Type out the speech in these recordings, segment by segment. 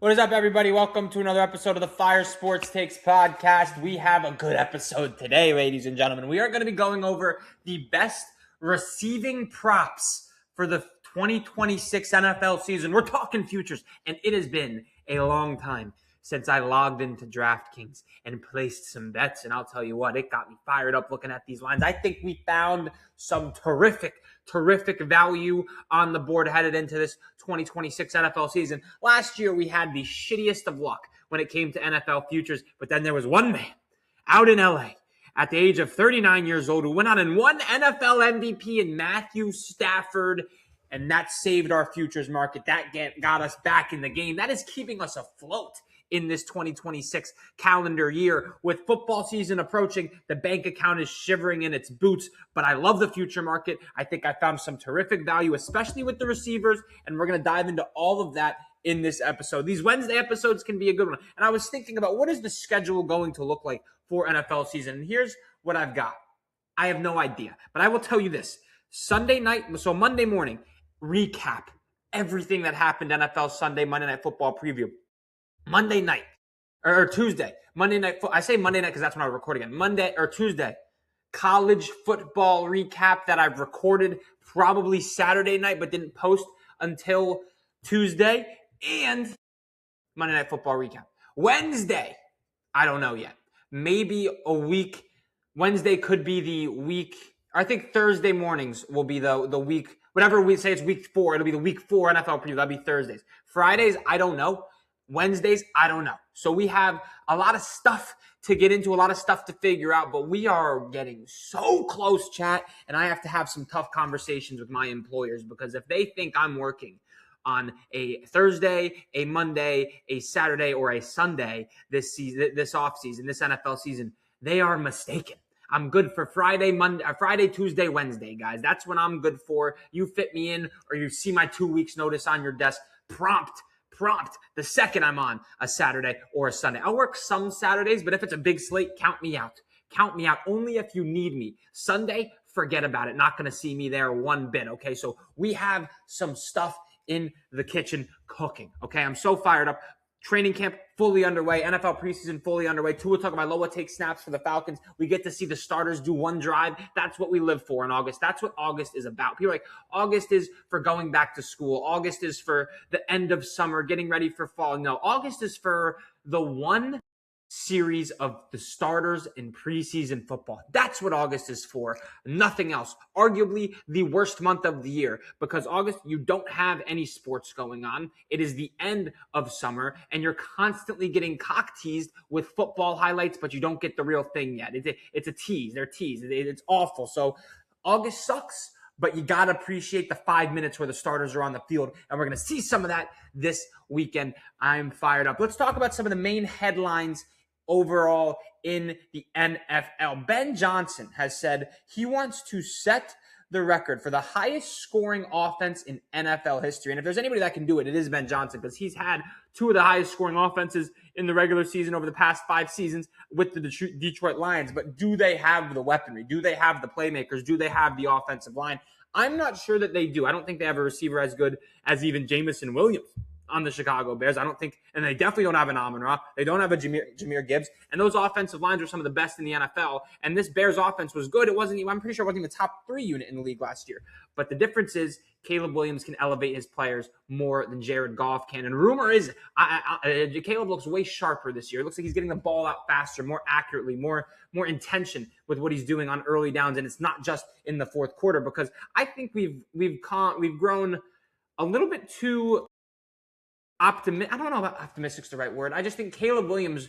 What is up, everybody? Welcome to another episode of the Fire Sports Takes podcast. We have a good episode today, ladies and gentlemen. We are going to be going over the best receiving props for the 2026 NFL season. We're talking futures, and it has been a long time since I logged into DraftKings and placed some bets. And I'll tell you what, it got me fired up looking at these lines. I think we found some terrific value on the board headed into this 2026 NFL season. Last year, we had the shittiest of luck when it came to NFL futures, but then there was one man out in LA at the age of 39 years old who went on and won NFL MVP in Matthew Stafford, and that saved our futures market. That got us back in the game. That is keeping us afloat in this 2026 calendar year. With football season approaching, the bank account is shivering in its boots, but I love the future market. I think I found some terrific value, especially with the receivers, and we're going to dive into all of that in this episode. These Wednesday episodes can be a good one, and I was thinking about what is the schedule going to look like for NFL season, and here's what I've got. I have no idea, but I will tell you this. Sunday night, so Monday morning, recap everything that happened NFL Sunday, Monday Night Football preview. Monday night or Tuesday, Monday night. I say Monday night because that's when I record again. Monday or Tuesday, college football recap that I've recorded probably Saturday night, but didn't post until Tuesday, and Monday Night Football recap. Wednesday, I don't know yet. Maybe a week. Wednesday could be the week. I think Thursday mornings will be the week. Whatever we say, it's week 4. It'll be the week 4 NFL preview. That'll be Thursdays. Fridays, I don't know. Wednesdays, I don't know. So we have a lot of stuff to get into, a lot of stuff to figure out, but we are getting so close, chat, and I have to have some tough conversations with my employers because if they think I'm working on a Thursday, a Monday, a Saturday, or a Sunday this season, this offseason, this NFL season, they are mistaken. I'm good for Friday, Tuesday, Wednesday, guys. That's when I'm good for. You fit me in or you see my 2 weeks notice on your desk, prompt the second I'm on a Saturday or a Sunday. I'll work some Saturdays, but if it's a big slate, count me out. Count me out only if you need me. Sunday, forget about it. Not going to see me there one bit, okay? So we have some stuff in the kitchen cooking, okay? I'm so fired up. Training camp fully underway. NFL preseason fully underway. Tua Tagovailoa takes snaps for the Falcons. We get to see the starters do one drive. That's what we live for in August. That's what August is about. People are like, August is for going back to school. August is for the end of summer, getting ready for fall. No, August is for the one series of the starters in preseason football. That's what August is for. Nothing else. Arguably the worst month of the year because August, you don't have any sports going on. It is the end of summer and you're constantly getting cock teased with football highlights, but you don't get the real thing yet. It's a tease. They're teased. It's awful. So August sucks, but you got to appreciate the 5 minutes where the starters are on the field, and we're going to see some of that this weekend. I'm fired up. Let's talk about some of the main headlines overall in the NFL. Ben Johnson has said he wants to set the record for the highest scoring offense in NFL history. And if there's anybody that can do it, it is Ben Johnson because he's had 2 of the highest scoring offenses in the regular season over the past 5 seasons with the Detroit Lions. But do they have the weaponry? Do they have the playmakers? Do they have the offensive line? I'm not sure that they do. I don't think they have a receiver as good as even Jamison Williams on the Chicago Bears. I don't think, and they definitely don't have an Amon-Ra. They don't have a Jahmyr Gibbs. And those offensive lines are some of the best in the NFL. And this Bears offense was good. I'm pretty sure it wasn't even the top 3 unit in the league last year. But the difference is Caleb Williams can elevate his players more than Jared Goff can. And rumor is Caleb looks way sharper this year. It looks like he's getting the ball out faster, more accurately, more intention with what he's doing on early downs. And it's not just in the fourth quarter because I think we've grown a little bit too optimistic. I don't know about optimistic's the right word. I just think Caleb Williams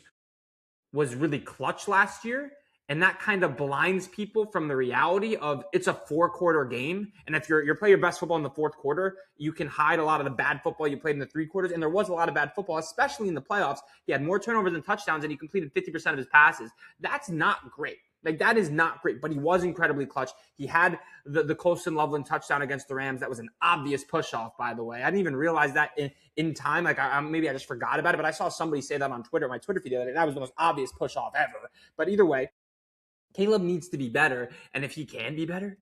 was really clutch last year, and that kind of blinds people from the reality of it's a 4-quarter game. And if you're playing your best football in the fourth quarter, you can hide a lot of the bad football you played in the 3 quarters. And there was a lot of bad football, especially in the playoffs. He had more turnovers than touchdowns, and he completed 50% of his passes. That's not great. Like, that is not great, but he was incredibly clutch. He had the Colston Loveland touchdown against the Rams. That was an obvious push-off, by the way. I didn't even realize that in time. Like, maybe I just forgot about it, but I saw somebody say that on Twitter, my Twitter feed the other day. That was the most obvious push-off ever. But either way, Caleb needs to be better, and if he can be better,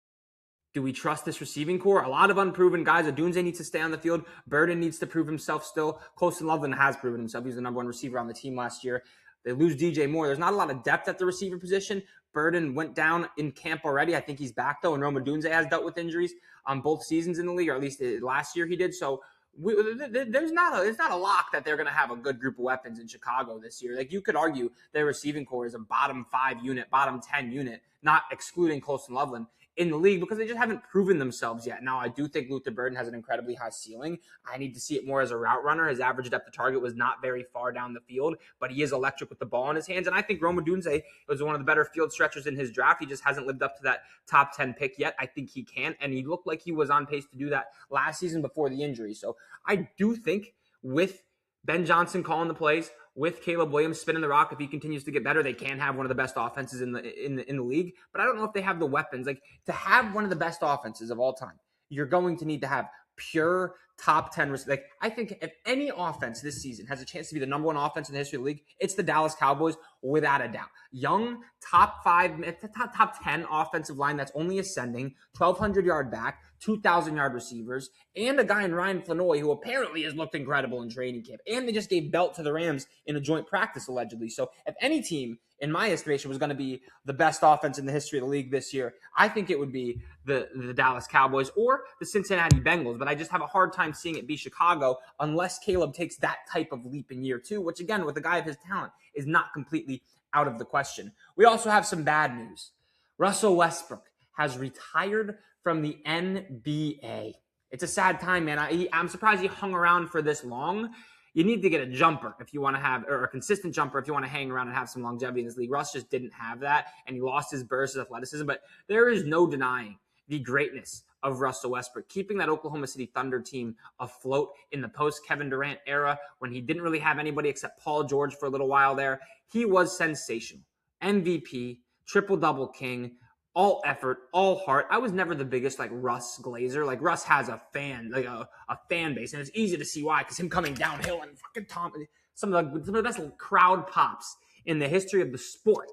Do we trust this receiving core? A lot of unproven guys. Odunze needs to stay on the field. Burden needs to prove himself still. Colston Loveland has proven himself. He was the number one receiver on the team last year. They lose DJ Moore. There's not a lot of depth at the receiver position. Burden went down in camp already. I think he's back, though. And Rome Odunze has dealt with injuries on both seasons in the league, or at least last year he did. So it's not a lock that they're going to have a good group of weapons in Chicago this year. Like, you could argue their receiving core is a bottom 5 unit, bottom 10 unit, not excluding Colston Loveland in the league, because they just haven't proven themselves yet. Now, I do think Luther Burden has an incredibly high ceiling. I need to see it more as a route runner. His average depth of target was not very far down the field, but he is electric with the ball in his hands. And I think Rome Odunze was one of the better field stretchers in his draft. He just hasn't lived up to that top 10 pick yet. I think he can, and he looked like he was on pace to do that last season before the injury. So I do think with Ben Johnson calling the plays, with Caleb Williams spinning the rock, if he continues to get better, they can have one of the best offenses in the league. But I don't know if they have the weapons. Like, to have one of the best offenses of all time, you're going to need to have pure top 10. Like, I think if any offense this season has a chance to be the number one offense in the history of the league, it's the Dallas Cowboys, without a doubt. Young, top 10 offensive line that's only ascending, 1,200-yard back, 2,000-yard receivers, and a guy in Ryan Flanoy who apparently has looked incredible in training camp. And they just gave Belt to the Rams in a joint practice, allegedly. So if any team, in my estimation, was going to be the best offense in the history of the league this year, I think it would be the Dallas Cowboys or the Cincinnati Bengals. But I just have a hard time seeing it be Chicago unless Caleb takes that type of leap in year 2, which, again, with a guy of his talent, is not completely out of the question. We also have some bad news. Russel Westbrook has retired from the NBA. It's a sad time, man. I'm surprised he hung around for this long. You need to get a jumper if you want to have, or a consistent jumper if you want to hang around and have some longevity in this league. Russ just didn't have that, and he lost his burst, his athleticism. But there is no denying the greatness of Russell Westbrook, keeping that Oklahoma City Thunder team afloat in the post-Kevin Durant era when he didn't really have anybody except Paul George for a little while there. He was sensational. MVP, triple-double king, all effort, all heart. I was never the biggest Russ Glazer. Like, Russ has a fan base, and it's easy to see why, because him coming downhill and fucking some of the best crowd pops in the history of the sport,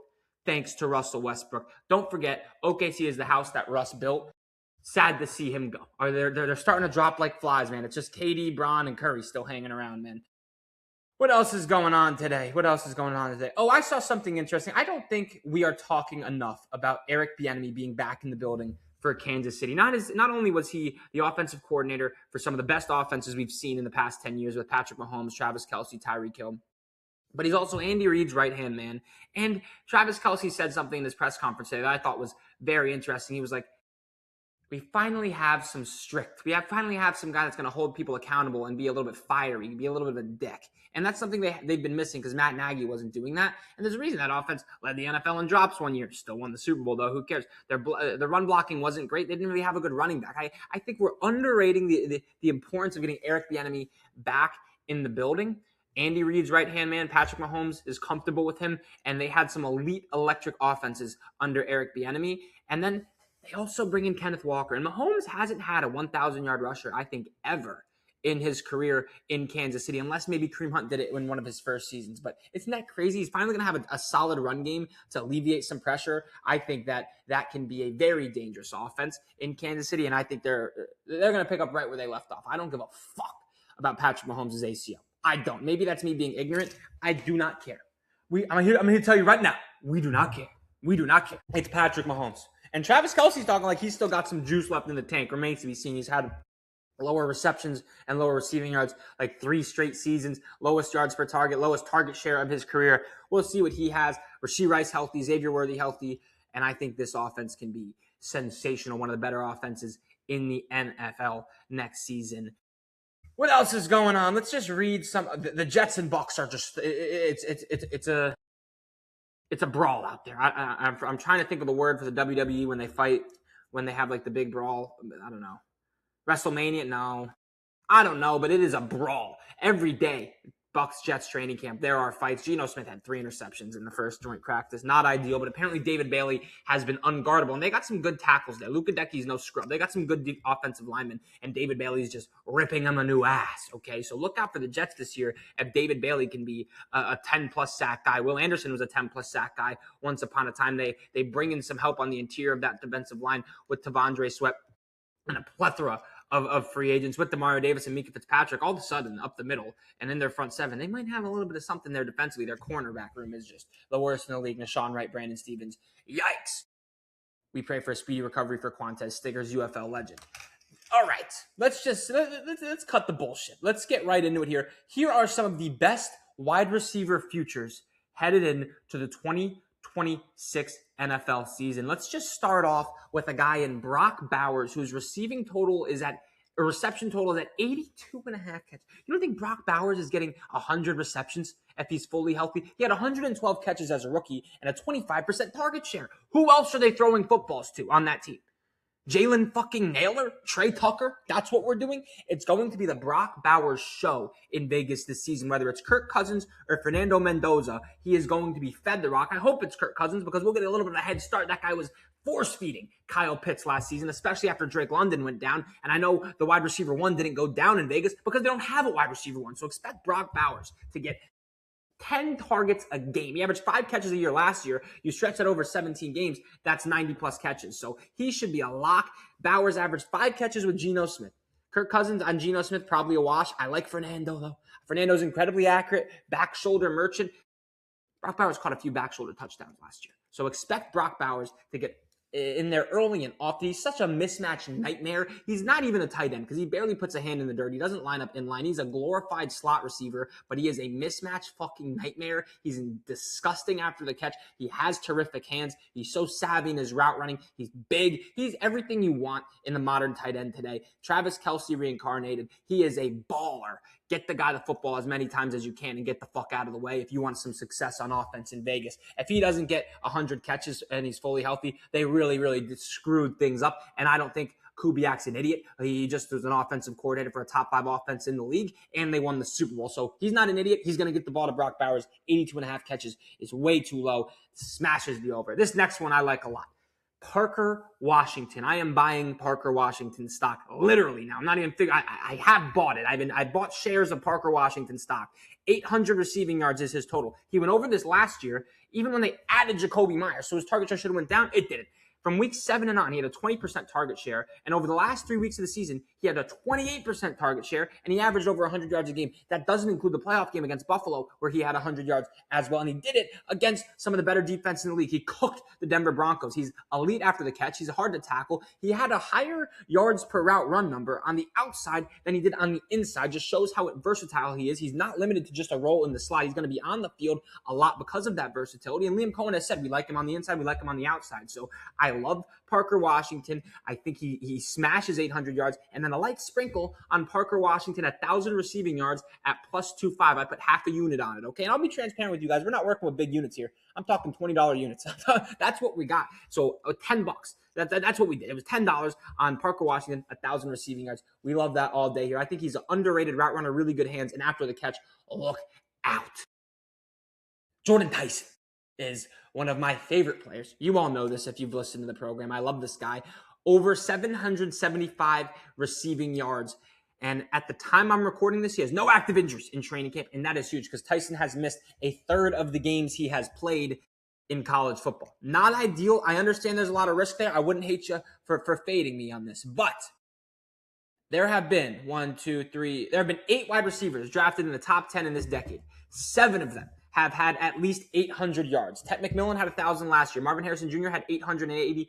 thanks to Russell Westbrook. Don't forget, OKC is the house that Russ built. Sad to see him go. They're starting to drop like flies, man. It's just KD, Bron, and Curry still hanging around, man. What else is going on today? Oh, I saw something interesting. I don't think we are talking enough about Eric Bieniemy being back in the building for Kansas City. Not only was he the offensive coordinator for some of the best offenses we've seen in the past 10 years with Patrick Mahomes, Travis Kelce, Tyreek Hill, but he's also Andy Reid's right-hand man. And Travis Kelce said something in his press conference today that I thought was very interesting. He was like, we finally have some finally have some guy that's going to hold people accountable and be a little bit fiery, be a little bit of a dick. And that's something they've been missing because Matt Nagy wasn't doing that. And there's a reason that offense led the NFL in drops one year. Still won the Super Bowl, though. Who cares? The run blocking wasn't great. They didn't really have a good running back. I think we're underrating the importance of getting Eric Bieniemy back in the building. Andy Reid's right-hand man, Patrick Mahomes, is comfortable with him. And they had some elite electric offenses under Eric Bieniemy. And then they also bring in Kenneth Walker. And Mahomes hasn't had a 1,000-yard rusher, I think, ever in his career in Kansas City, unless maybe Kareem Hunt did it in one of his first seasons. But isn't that crazy? He's finally going to have a solid run game to alleviate some pressure. I think that can be a very dangerous offense in Kansas City, and I think they're going to pick up right where they left off. I don't give a fuck about Patrick Mahomes' ACL. I don't. Maybe that's me being ignorant. I do not care. I'm here to tell you right now, we do not care. We do not care. It's Patrick Mahomes. And Travis Kelce's talking like he's still got some juice left in the tank. Remains to be seen. He's had lower receptions and lower receiving yards like 3 straight seasons, lowest yards per target, lowest target share of his career. We'll see what he has. Rashee Rice healthy, Xavier Worthy healthy, and I think this offense can be sensational, one of the better offenses in the NFL next season. What else is going on? Let's just read some. The Jets and Bucks are just it's a brawl out there. I'm trying to think of the word for the WWE when they fight, when they have like the big brawl. I don't know. WrestleMania? No. I don't know, but it is a brawl. Every day, Bucks Jets training camp, there are fights. Geno Smith had 3 interceptions in the first joint practice. Not ideal, but apparently David Bailey has been unguardable. And they got some good tackles there. Luka Decky's no scrub. They got some good offensive linemen, and David Bailey's just ripping them a new ass, okay? So look out for the Jets this year if David Bailey can be a 10-plus sack guy. Will Anderson was a 10-plus sack guy once upon a time. They bring in some help on the interior of that defensive line with Tavondre Sweat and a plethora of free agents with Demario Davis and Mika Fitzpatrick, all of a sudden up the middle and in their front seven, they might have a little bit of something there defensively. Their cornerback room is just the worst in the league. Nashawn Wright, Brandon Stevens. Yikes. We pray for a speedy recovery for Quantez Stiggers, UFL legend. All right, let's cut the bullshit. Let's get right into it here. Here are some of the best wide receiver futures headed into the 2026 NFL season. Let's just start off with a guy in Brock Bowers, whose reception total is at 82 and a half catches. You don't think Brock Bowers is getting 100 receptions if he's fully healthy? He had 112 catches as a rookie and a 25% target share. Who else are they throwing footballs to on that team? Jalen fucking Naylor, Trey Tucker, that's what we're doing. It's going to be the Brock Bowers show in Vegas this season, whether it's Kirk Cousins or Fernando Mendoza. He is going to be fed the rock. I hope it's Kirk Cousins because we'll get a little bit of a head start. That guy was force-feeding Kyle Pitts last season, especially after Drake London went down. And I know the wide receiver one didn't go down in Vegas because they don't have a wide receiver one. So expect Brock Bowers to get 10 targets a game. He averaged 5 catches a year last year. You stretch that over 17 games, that's 90-plus catches. So he should be a lock. Bowers averaged 5 catches with Geno Smith. Kirk Cousins on Geno Smith, probably a wash. I like Fernando, though. Fernando's incredibly accurate, back shoulder merchant. Brock Bowers caught a few back shoulder touchdowns last year. So expect Brock Bowers to get in there early and often. He's such a mismatch nightmare. He's not even a tight end because he barely puts a hand in the dirt. He doesn't line up in line. He's a glorified slot receiver, but he is a mismatch fucking nightmare. He's disgusting after the catch. He has terrific hands. He's so savvy in his route running. He's big. He's everything you want in the modern tight end today. Travis Kelce reincarnated. He is a baller. Get the guy the football as many times as you can and get the fuck out of the way if you want some success on offense in Vegas. If he doesn't get 100 catches and he's fully healthy, they really screwed things up. And I don't think Kubiak's an idiot. He just was an offensive coordinator for a top 5 offense in the league, and they won the Super Bowl. So he's not an idiot. He's going to get the ball to Brock Bowers. 82 and a half catches is way too low. Smashes the over. This next one I like a lot. Parker Washington. I am buying Parker Washington stock literally now. I'm not even figuring. I have bought it. I bought shares of Parker Washington stock. 800 receiving yards is his total. He went over this last year, even when they added Jacoby Myers. So his target share should have went down. It didn't. From week 7 and on, he had a 20% target share. And over the last 3 weeks of the season, he had a 28% target share, and he averaged over 100 yards a game. That doesn't include the playoff game against Buffalo, where he had 100 yards as well. And he did it against some of the better defense in the league. He cooked the Denver Broncos. He's elite after the catch. He's hard to tackle. He had a higher yards per route run number on the outside than he did on the inside. Just shows how versatile he is. He's not limited to just a role in the slot. He's going to be on the field a lot because of that versatility. And Liam Cohen has said, we like him on the inside, we like him on the outside. So I love Parker Washington. I think he smashes 800 yards. And then a light sprinkle on Parker Washington at 1,000 receiving yards at plus 2.5. I put half a unit on it, okay? And I'll be transparent with you guys. We're not working with big units here. I'm talking $20 units. That's what we got. So $10. That's what we did. It was $10 on Parker Washington, 1,000 receiving yards. We love that all day here. I think he's an underrated route runner, really good hands. And after the catch, look out. Jordan Tyson is one of my favorite players. You all know this if you've listened to the program. I love this guy. Over 775 receiving yards. And at the time I'm recording this, he has no active injuries in training camp. And that is huge because Tyson has missed a third of the games he has played in college football. Not ideal. I understand there's a lot of risk there. I wouldn't hate you for fading me on this. But there have been 8 wide receivers drafted in the top 10 in this decade. 7 of them have had at least 800 yards. Ted McMillan had 1,000 last year. Marvin Harrison Jr. had 880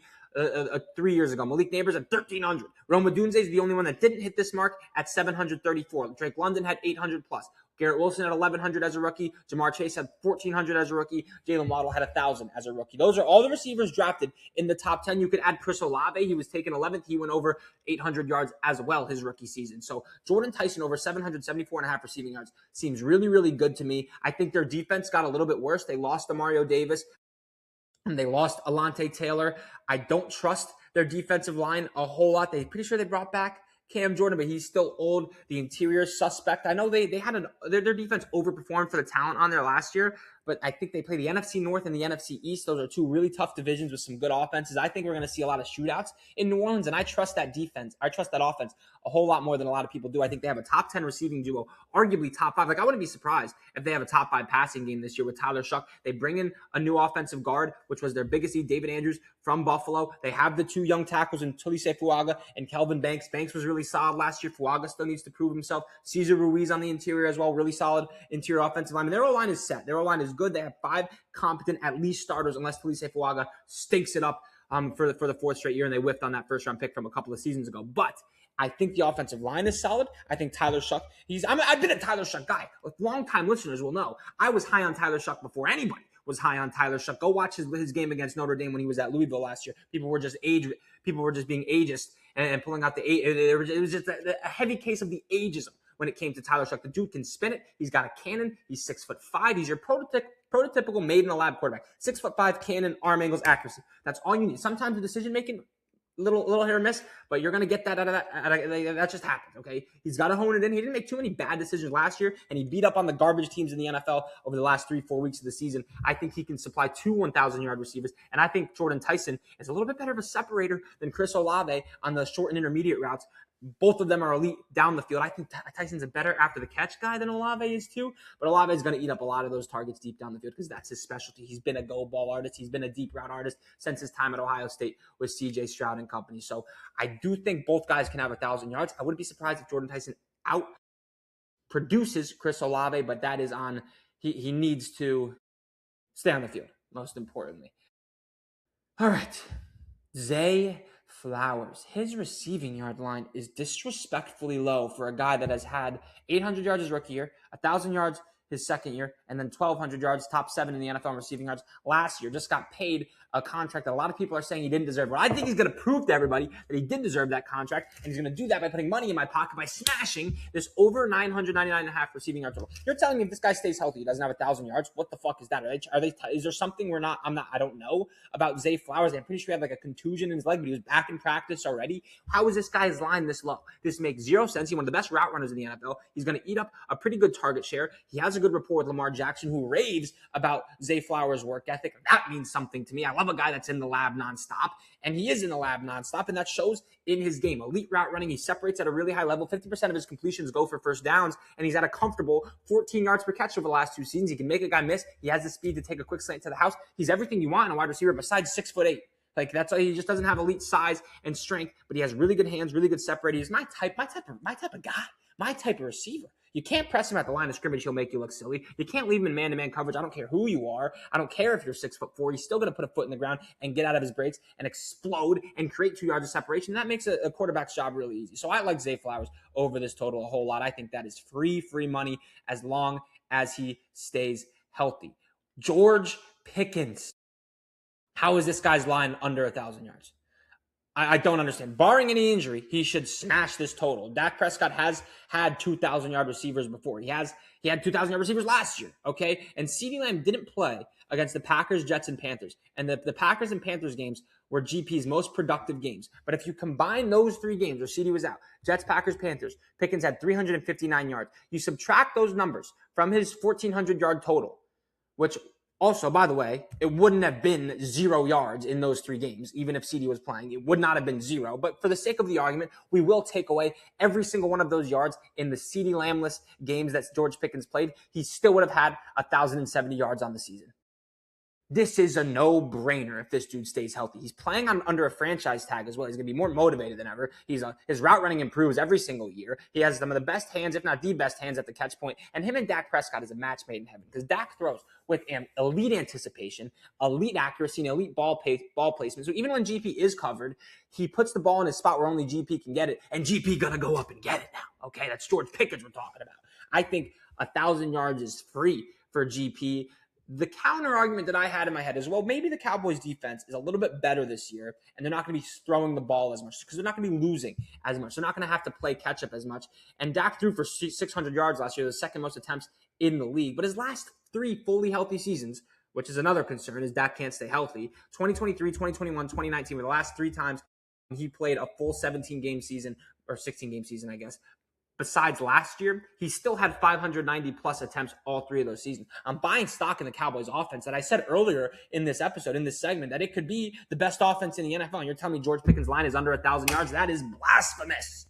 3 years ago. Malik Neighbors at 1,300. Rome Odunze is the only one that didn't hit this mark at 734. Drake London had 800 plus. Garrett Wilson had 1,100 as a rookie. Jamar Chase had 1,400 as a rookie. Jalen Waddle had 1,000 as a rookie. Those are all the receivers drafted in the top 10. You could add Chris Olave. He was taken 11th. He went over 800 yards as well his rookie season. So Jordan Tyson over 774.5 receiving yards seems really good to me. I think their defense got a little bit worse. They lost Demario Davis and they lost Alante Taylor. I don't trust their defensive line a whole lot. They're pretty sure they brought back Cam Jordan, but he's still old. The interior suspect. I know they had their defense overperformed for the talent on there last year, but I think they play the NFC North and the NFC East. Those are two really tough divisions with some good offenses. I think we're going to see a lot of shootouts in New Orleans, and I trust that defense. I trust that offense a whole lot more than a lot of people do. I think they have a top 10 receiving duo, arguably top 5. Like, I wouldn't be surprised if they have a top 5 passing game this year with Tyler Shuck. They bring in a new offensive guard, which was their biggest need, David Andrews from Buffalo. They have the 2 young tackles in Tulise Fuaga and Kelvin Banks. Banks was really solid last year. Fuaga still needs to prove himself. Cesar Ruiz on the interior as well, really solid interior offensive line. Their O-line is set. Their O-line is good. They have 5 competent, at least starters, unless Tulise Fuaga stinks it up for the 4th straight year, and they whiffed on that first-round pick from a couple of seasons ago. But I think the offensive line is solid. I think Tyler Shuck, I've been a Tyler Shuck guy. Long-time listeners will know I was high on Tyler Shuck before anybody was high on Tyler Shuck. Go watch his game against Notre Dame when he was at Louisville last year. People were just being ageist and pulling out it was just a heavy case of the ageism when it came to Tyler Shuck. The dude can spin it. He's got a cannon. He's 6'5". He's your prototypical made-in-a-lab quarterback. 6'5", cannon, arm angles, accuracy. That's all you need. Sometimes the decision-making, little hit or miss, but you're going to get that out of that. That just happens, okay? He's got to hone it in. He didn't make too many bad decisions last year, and he beat up on the garbage teams in the NFL over the last 3-4 weeks of the season. I think he can supply 2 1,000-yard receivers, and I think Jordan Tyson is a little bit better of a separator than Chris Olave on the short and intermediate routes. Both of them are elite down the field. I think Tyson's a better after-the-catch guy than Olave is too, but Olave is going to eat up a lot of those targets deep down the field because that's his specialty. He's been a go ball artist. He's been a deep route artist since his time at Ohio State with C.J. Stroud and company. So I do think both guys can have 1,000 yards. I wouldn't be surprised if Jordan Tyson out-produces Chris Olave, but that is on he needs to stay on the field, most importantly. All right, Zay Flowers. His receiving yard line is disrespectfully low for a guy that has had 800 yards his rookie year, 1,000 yards his second year, and then 1,200 yards, top 7 in the NFL in receiving yards last year. Just got paid a contract that a lot of people are saying he didn't deserve. Well, I think he's going to prove to everybody that he did deserve that contract, and he's going to do that by putting money in my pocket by smashing this over 999.5 receiving yard total. You're telling me if this guy stays healthy, he doesn't have 1,000 yards? What the fuck is that? Is there something I don't know about Zay Flowers? I'm pretty sure he had like a contusion in his leg, but he was back in practice already. How is this guy's line this low? This makes zero sense. He's one of the best route runners in the NFL. He's going to eat up a pretty good target share. He has a good rapport with Lamar Jackson, who raves about Zay Flowers' work ethic. That means something to me. I love a guy that's in the lab nonstop, and he is in the lab nonstop, and that shows in his game. Elite route running. He separates at a really high level. 50% of his completions go for first downs, and he's at a comfortable 14 yards per catch over the last 2 seasons. He can make a guy miss. He has the speed to take a quick slant to the house. He's everything you want in a wide receiver besides 6'8". Like, that's why he just doesn't have elite size and strength, but he has really good hands, really good separator. He's my type of guy, my type of receiver. You can't press him at the line of scrimmage. He'll make you look silly. You can't leave him in man-to-man coverage. I don't care who you are. I don't care if you're 6'4". He's still going to put a foot in the ground and get out of his breaks and explode and create 2 yards of separation. That makes a quarterback's job really easy. So I like Zay Flowers over this total a whole lot. I think that is free money as long as he stays healthy. George Pickens. How is this guy's line under 1,000 yards? I don't understand. Barring any injury, he should smash this total. Dak Prescott has had 2,000-yard receivers before. He had 2,000-yard receivers last year, okay? And CeeDee Lamb didn't play against the Packers, Jets, and Panthers. And the Packers and Panthers games were GP's most productive games. But if you combine those 3 games where CeeDee was out, Jets, Packers, Panthers, Pickens had 359 yards. You subtract those numbers from his 1,400-yard total, which also, by the way, it wouldn't have been 0 yards in those 3 games, even if CeeDee was playing. It would not have been 0. But for the sake of the argument, we will take away every single one of those yards in the CeeDee Lamb-less games that George Pickens played. He still would have had 1,070 yards on the season. This is a no-brainer if this dude stays healthy. He's playing under a franchise tag as well. He's going to be more motivated than ever. His route running improves every single year. He has some of the best hands, if not the best hands at the catch point. And him and Dak Prescott is a match made in heaven because Dak throws with elite anticipation, elite accuracy, and elite ball placement. So even when GP is covered, he puts the ball in a spot where only GP can get it, and GP going to go up and get it now. Okay, that's George Pickens we're talking about. I think 1,000 yards is free for GP. The counter argument that I had in my head is, well, maybe the Cowboys defense is a little bit better this year, and they're not going to be throwing the ball as much because they're not going to be losing as much. They're not going to have to play catch up as much. And Dak threw for 600 yards last year, the second most attempts in the league. But his last 3 fully healthy seasons, which is another concern, is Dak can't stay healthy. 2023, 2021, 2019 were the last 3 times he played a full 17-game season or 16-game season, I guess. Besides last year, he still had 590 plus attempts all 3 of those seasons. I'm buying stock in the Cowboys offense. And I said earlier in this episode, in this segment, that it could be the best offense in the NFL. And you're telling me George Pickens' line is under 1,000 yards? That is blasphemous.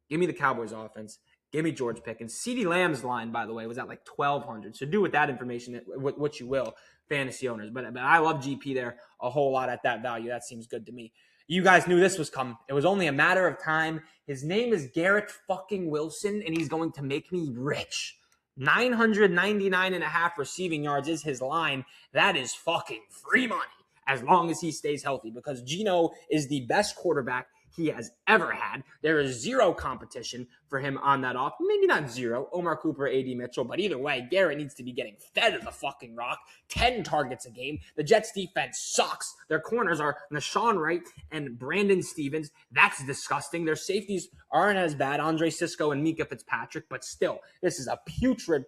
Give me the Cowboys offense. Give me George Pickens. CeeDee Lamb's line, by the way, was at like 1,200. So do with that information what you will, fantasy owners. But I love GP there a whole lot at that value. That seems good to me. You guys knew this was coming. It was only a matter of time. His name is Garrett fucking Wilson, and he's going to make me rich. 999.5 receiving yards is his line. That is fucking free money as long as he stays healthy, because Geno is the best quarterback he has ever had. There is zero competition for him on that off. Maybe not zero. Omar Cooper, A.D. Mitchell. But either way, Garrett needs to be getting fed of the fucking rock. 10 targets a game. The Jets defense sucks. Their corners are Nashawn Wright and Brandon Stevens. That's disgusting. Their safeties aren't as bad. Andre Sisco and Mika Fitzpatrick. But still, this is a putrid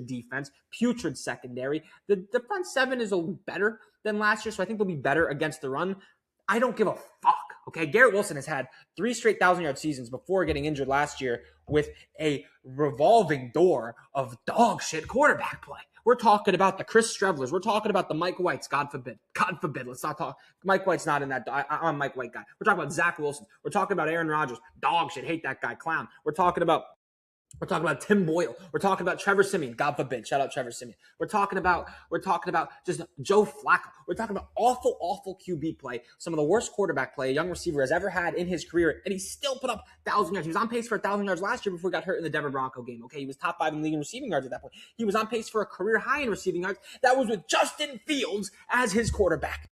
defense. Putrid secondary. The front seven is a little better than last year, so I think they'll be better against the run. I don't give a fuck. Okay, Garrett Wilson has had 3 straight 1,000-yard seasons before getting injured last year with a revolving door of dog shit quarterback play. We're talking about the Chris Strevlers. We're talking about the Mike Whites. God forbid. God forbid. Let's not talk. Mike White's not in that. I'm a Mike White guy. We're talking about Zach Wilson. We're talking about Aaron Rodgers. Dog shit. Hate that guy. Clown. We're talking about Tim Boyle. We're talking about Trevor Siemian. God forbid. Shout out Trevor Siemian. We're talking about just Joe Flacco. We're talking about awful QB play. Some of the worst quarterback play a young receiver has ever had in his career, and he still put up 1,000 yards. He was on pace for 1,000 yards last year before he got hurt in the Denver Bronco game. Okay, he was top 5 in the league in receiving yards at that point. He was on pace for a career high in receiving yards. That was with Justin Fields as his quarterback.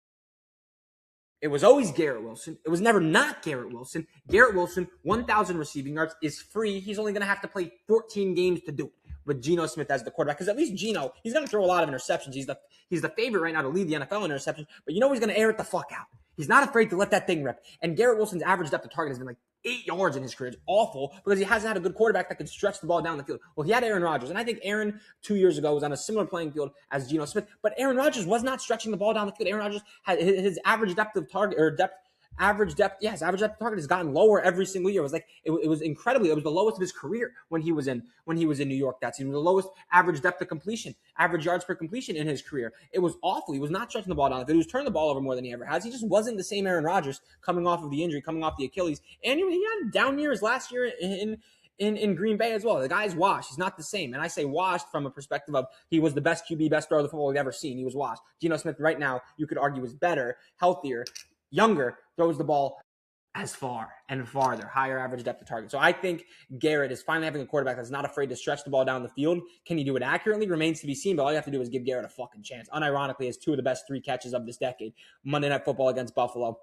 It was always Garrett Wilson. It was never not Garrett Wilson. Garrett Wilson, 1,000 receiving yards is free. He's only going to have to play 14 games to do it with Geno Smith as the quarterback. Because at least Geno, he's going to throw a lot of interceptions. He's the favorite right now to lead the NFL in interceptions. But you know he's going to air it the fuck out. He's not afraid to let that thing rip. And Garrett Wilson's average depth of target has been like 8 yards in his career. It's awful because he hasn't had a good quarterback that can stretch the ball down the field. Well, he had Aaron Rodgers, and I think Aaron 2 years ago was on a similar playing field as Geno Smith. But Aaron Rodgers was not stretching the ball down the field. Aaron Rodgers had his average depth of target average depth of target has gotten lower every single year. It was incredibly. It was the lowest of his career when he was in New York that season. The lowest average depth of completion, average yards per completion in his career. It was awful. He was not stretching the ball down. He was turning the ball over more than he ever has. He just wasn't the same Aaron Rodgers coming off of the injury, coming off the Achilles. And he had down years last year in Green Bay as well. The guy's washed. He's not the same. And I say washed from a perspective of he was the best QB, best thrower of the football we've ever seen. He was washed. Geno Smith right now, you could argue, is better, healthier, younger, throws the ball as far and farther, higher average depth of target. So I think Garrett is finally having a quarterback that's not afraid to stretch the ball down the field. Can he do it accurately? Remains to be seen, but all you have to do is give Garrett a fucking chance. Unironically, he has 2 of the best 3 catches of this decade. Monday Night Football against Buffalo,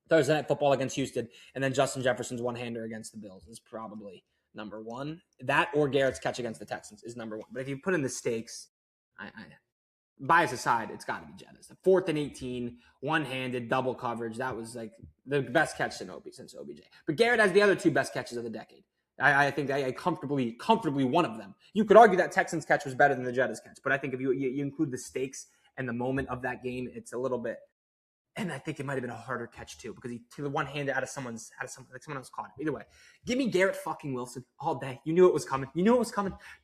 Thursday Night Football against Houston, and then Justin Jefferson's one-hander against the Bills is probably number 1. That or Garrett's catch against the Texans is number 1. But if you put in the stakes, bias aside, it's got to be Jettas. The 4th and 18, one-handed, double coverage. That was like the best catch since OBJ. But Garrett has the other 2 best catches of the decade. I think I comfortably one of them. You could argue that Texans catch was better than the Jettas catch, but I think if you include the stakes and the moment of that game, it's a little bit. And I think it might have been a harder catch too, because he took the one-handed out of someone else caught him. Either way, give me Garrett fucking Wilson all day. You knew it was coming.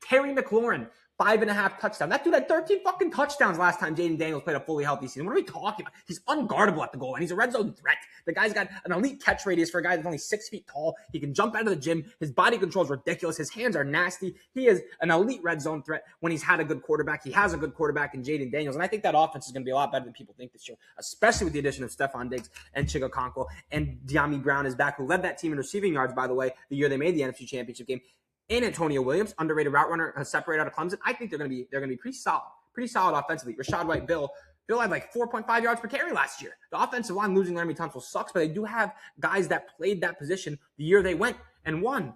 Terry McLaurin, 5.5 touchdowns. That dude had 13 fucking touchdowns last time Jaden Daniels played a fully healthy season. What are we talking about? He's unguardable at the goal line. He's a red zone threat. The guy's got an elite catch radius for a guy that's only 6 feet tall. He can jump out of the gym. His body control is ridiculous. His hands are nasty. He is an elite red zone threat when he's had a good quarterback. He has a good quarterback in Jaden Daniels. And I think that offense is going to be a lot better than people think this year, especially with the addition of Stephon Diggs and Chigakonkwo. And De'Ami Brown is back, who led that team in receiving yards, by the way, the year they made the NFC Championship game. And Antonio Williams, underrated route runner, separated out of Clemson. I think they're going to be pretty solid offensively. Rashad White, Bill had like 4.5 yards per carry last year. The offensive line losing Laremy Tunsil sucks, but they do have guys that played that position the year they went and won.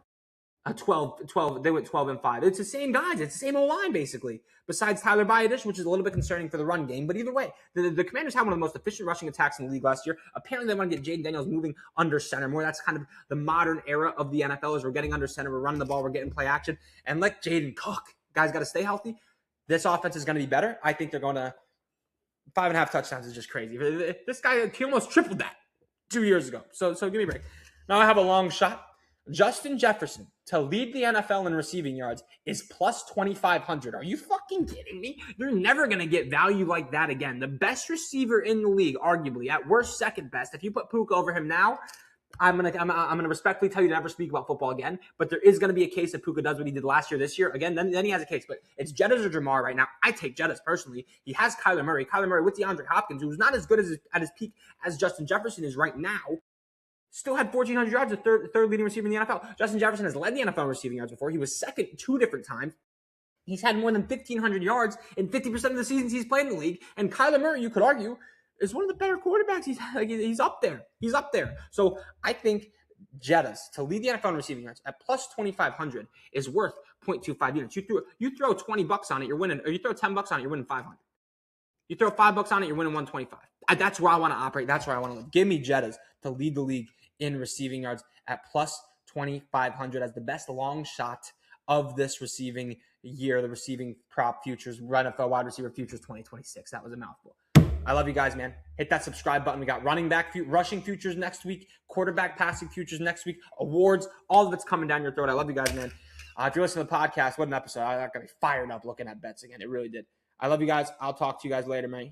12. They went 12-5. It's the same guys. It's the same O-line, basically, besides Tyler Byadish, which is a little bit concerning for the run game. But either way, the Commanders had one of the most efficient rushing attacks in the league last year. Apparently, they want to get Jaden Daniels moving under center more. That's kind of the modern era of the NFL, is we're getting under center, we're running the ball, we're getting play action. And let Jaden cook. Guys got to stay healthy. This offense is going to be better. I think they're going to 5.5 touchdowns is just crazy. This guy, he almost tripled that 2 years ago. So give me a break. Now I have a long shot. Justin Jefferson to lead the NFL in receiving yards is plus 2,500. Are you fucking kidding me? You're never going to get value like that again. The best receiver in the league, arguably, at worst, second best. If you put Puka over him now, I'm gonna respectfully tell you to never speak about football again. But there is gonna be a case if Puka does what he did last year, this year again. Then he has a case. But it's Jettas or Jamar right now. I take Jettas personally. He has Kyler Murray. Kyler Murray with DeAndre Hopkins, who's not as good at his peak as Justin Jefferson is right now. Still had 1,400 yards, the third leading receiver in the NFL. Justin Jefferson has led the NFL in receiving yards before. He was second 2 different times. He's had more than 1,500 yards in 50% of the seasons he's played in the league. And Kyler Murray, you could argue, is one of the better quarterbacks. He's up there. He's up there. So I think Jettas to lead the NFL in receiving yards at plus 2,500 is worth 0.25 units. You throw $20 on it, you're winning, or you throw $10 on it, you're winning 500. You throw $5 on it, you're winning 125. That's where I want to operate. That's where I want to live. Give me Jettas to lead the league in receiving yards at plus 2,500 as the best long shot of this receiving year, the receiving prop futures, NFL wide receiver futures 2026. That was a mouthful. I love you guys, man. Hit that subscribe button. We got running back, rushing futures next week, quarterback passing futures next week, awards, all of it's coming down your throat. I love you guys, man. If you're listening to the podcast, what an episode. I got me fired up looking at bets again. It really did. I love you guys. I'll talk to you guys later, man.